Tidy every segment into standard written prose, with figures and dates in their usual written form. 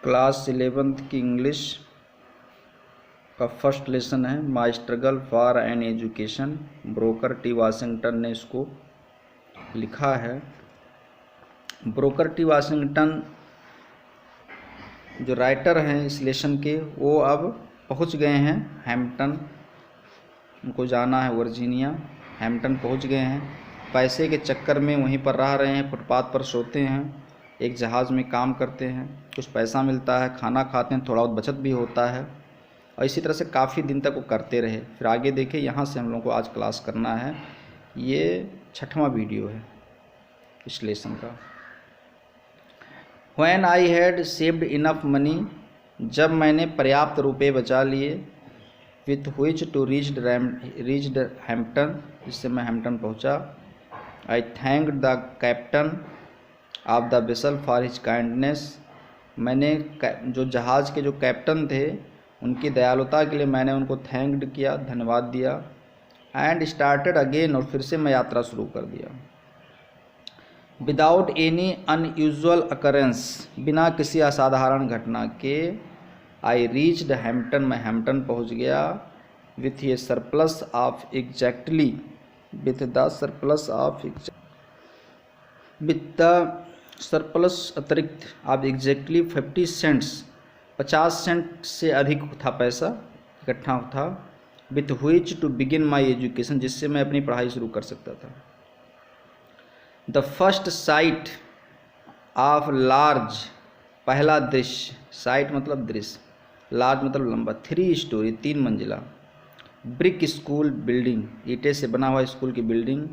Class 11th की English का first lesson है माई struggle for an education. Broker T Washington ने इसको लिखा है। ब्रोकर टी वाशिंगटन जो राइटर हैं इस लेसन के, वो अब पहुंच गए हैं हैम्पटन। उनको जाना है वर्जीनिया, हैम्पटन पहुंच गए हैं। पैसे के चक्कर में वहीं पर रह रहे हैं, फुटपाथ पर सोते हैं, एक जहाज़ में काम करते हैं, कुछ पैसा मिलता है, खाना खाते हैं, थोड़ा बहुत बचत भी होता है, और इसी तरह से काफ़ी दिन तक वो करते रहे। फिर आगे देखिए, यहाँ से हम लोग को आज क्लास करना है। ये 6वां वीडियो है इस लेसन का। When I had saved enough money, जब मैंने पर्याप्त रुपए बचा लिए, with which to reached Hampton, जिससे मैं हैम्पटन पहुंचा। I thanked the captain of the vessel for his kindness, मैंने जो जहाज़ के जो कैप्टन थे उनकी दयालुता के लिए मैंने उनको थैंक्ड किया, धन्यवाद दिया। एंड स्टार्टेड अगेन, और फिर से मैं यात्रा शुरू कर दिया। विदाउट एनी अनयूजुअल अकरेंस, बिना किसी असाधारण घटना के। आई रीच्ड हैम्पटन, मैं हैम्पटन पहुंच गया। With a surplus of exactly, with the surplus of with the surplus अतिरिक्त ऑफ एग्जैक्टली 50 सेंट्स, 50 सेंट से अधिक था पैसा इकट्ठा था। With which to begin my education, जिससे मैं अपनी पढ़ाई शुरू कर सकता था। The first sight of large, पहला दृश्य, साइट मतलब दृश्य, लार्ज मतलब लंबा, 3 स्टोरी, 3 मंजिला, ब्रिक स्कूल बिल्डिंग, ईंटे से बना हुआ स्कूल की building.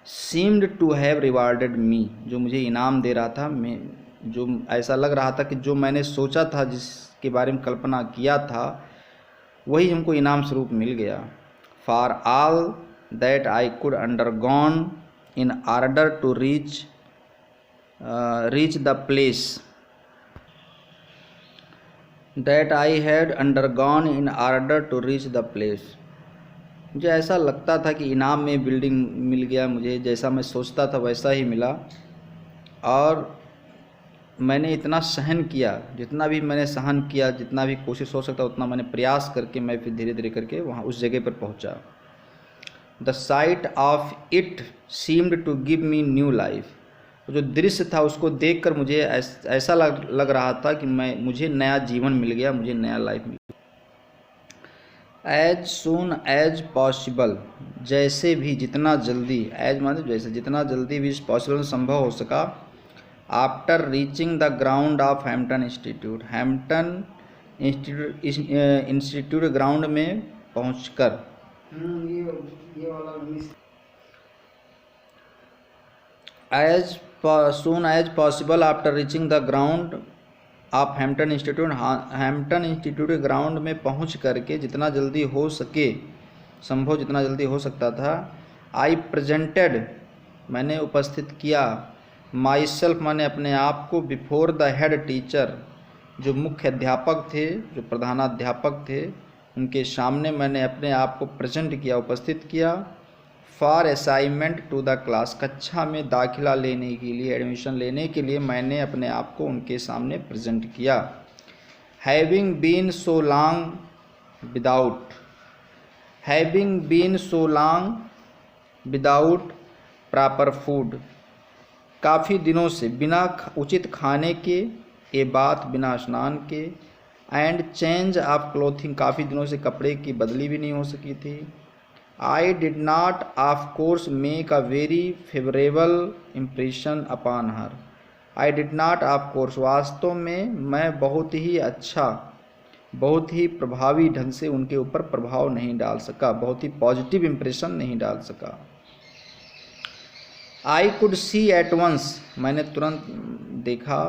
Seemed to have rewarded me, जो मुझे इनाम दे रहा था, मैं जो ऐसा लग रहा था कि जो मैंने सोचा था, जिसके बारे में कल्पना किया था, वही हमको इनाम स्वरूप मिल गया। For all that I could undergone in order to reach the place that I had undergone in order to reach the place, मुझे ऐसा लगता था कि इनाम में बिल्डिंग मिल गया मुझे, जैसा मैं सोचता था वैसा ही मिला। और मैंने इतना सहन किया, जितना भी मैंने सहन किया, जितना भी कोशिश हो सकता उतना मैंने प्रयास करके मैं फिर धीरे धीरे करके वहाँ उस जगह पर पहुँचा। The sight of it seemed to give me new life, जो दृश्य था उसको देखकर मुझे ऐसा लग रहा था कि मुझे नया जीवन मिल गया, मुझे नया लाइफ मिल गया। एज सून एज पॉसिबल, जैसे भी, जितना जल्दी, एज मतलब जैसे, जितना जल्दी भी पॉसिबल संभव हो सका। After reaching the ground of Hampton institute, Hampton institute ground में पहुंचकर। As soon as possible after reaching the ground of Hampton institute, Hampton institute के ग्राउंड में पहुंच करके जितना जल्दी हो सके, संभव जितना जल्दी हो सकता था। आई प्रेजेंटेड, मैंने उपस्थित किया। माई सेल्फ, मैंने अपने आप को। बिफोर द हेड टीचर, जो मुख्य अध्यापक थे, जो प्रधानाध्यापक थे, उनके सामने मैंने अपने आप को प्रेजेंट किया, उपस्थित किया। For assignment to the class, कक्षा में दाखिला लेने के लिए, एडमिशन लेने के लिए मैंने अपने आप को उनके सामने प्रेजेंट किया। Having been so long without, having been so long without proper food, काफ़ी दिनों से बिना उचित खाने के, ये बात बिना स्नान के। एंड चेंज ऑफ क्लोथिंग, काफ़ी दिनों से कपड़े की बदली भी नहीं हो सकी थी। I did not of course make a very favorable impression upon her. I did not of course, वास्तव में मैं बहुत ही अच्छा, बहुत ही प्रभावी ढंग से उनके ऊपर प्रभाव नहीं डाल सका, बहुत ही पॉजिटिव इम्प्रेशन नहीं डाल सका। I could see at once, मैंने तुरंत देखा।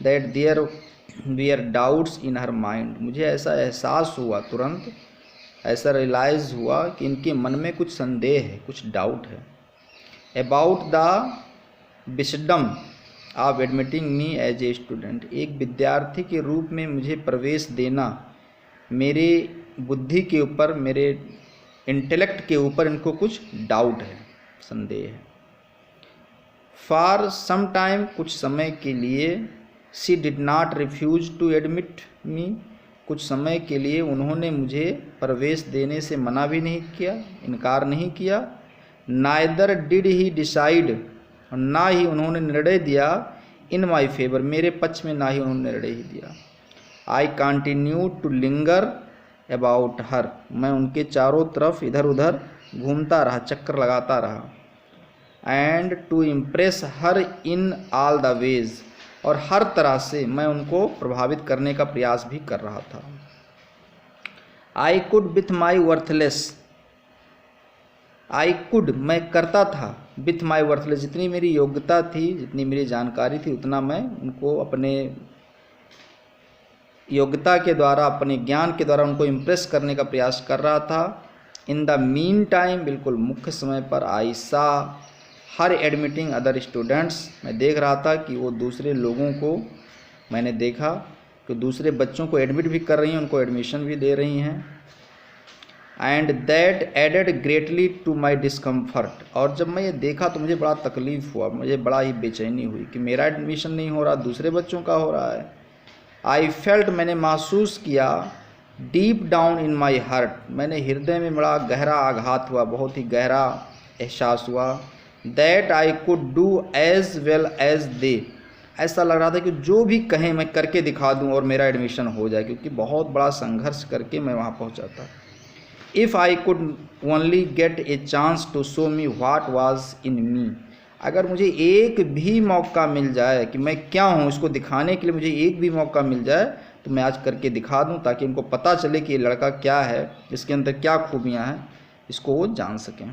That there were doubts in her mind, मुझे ऐसा एहसास हुआ, तुरंत ऐसा रियलाइज़ हुआ कि इनके मन में कुछ संदेह है, कुछ डाउट है। About the wisdom of admitting me as a student, एक विद्यार्थी के रूप में मुझे प्रवेश देना, मेरे बुद्धि के ऊपर, मेरे इंटेलेक्ट के ऊपर इनको कुछ डाउट है, संदेह है। फॉर सम टाइम, कुछ समय के लिए। She did not refuse to admit me, कुछ समय के लिए उन्होंने मुझे प्रवेश देने से मना भी नहीं किया, इनकार नहीं किया। नाइदर डिड ही डिसाइड, ना ही उन्होंने निर्णय दिया, इन माई फेवर, मेरे पक्ष में ना ही उन्होंने निर्णय ही दिया। I continue to linger about her, मैं उनके चारों तरफ इधर उधर घूमता रहा, चक्कर लगाता रहा। And to impress her in all the ways, और हर तरह से मैं उनको प्रभावित करने का प्रयास भी कर रहा था। I could with my worthless, I could मैं करता था, विथ माई वर्थलेस जितनी मेरी योग्यता थी, जितनी मेरी जानकारी थी, उतना मैं उनको अपने योग्यता के द्वारा, अपने ज्ञान के द्वारा उनको इम्प्रेस करने का प्रयास कर रहा था। इन द मीन टाइम, बिल्कुल मुख्य समय पर, आई सा हर एडमिटिंग अदर स्टूडेंट्स, मैं देख रहा था कि वो दूसरे लोगों को, मैंने देखा कि दूसरे बच्चों को एडमिट भी कर रही हैं, उनको एडमिशन भी दे रही हैं। And that added greatly to my discomfort, और जब मैं ये देखा तो मुझे बड़ा तकलीफ़ हुआ, मुझे बड़ा ही बेचैनी हुई कि मेरा एडमिशन नहीं हो रहा, दूसरे बच्चों का हो रहा है। आई फेल्ट, मैंने महसूस किया, deep down in my heart, मैंने हृदय में बड़ा गहरा आघात हुआ, बहुत ही गहरा एहसास हुआ। That I could do as well as they, ऐसा लग रहा था कि जो भी कहें मैं करके दिखा दूं और मेरा एडमिशन हो जाए, क्योंकि बहुत बड़ा संघर्ष करके मैं वहाँ पहुँचा था। If I could only get a chance to show me what was in me, अगर मुझे एक भी मौका मिल जाए कि मैं क्या हूँ, इसको दिखाने के लिए मुझे एक भी मौका मिल जाए तो मैं आज करके दिखा दूँ, ताकि उनको पता चले कि ये लड़का क्या है, इसके अंदर क्या खूबियाँ हैं, इसको वो जान सकें।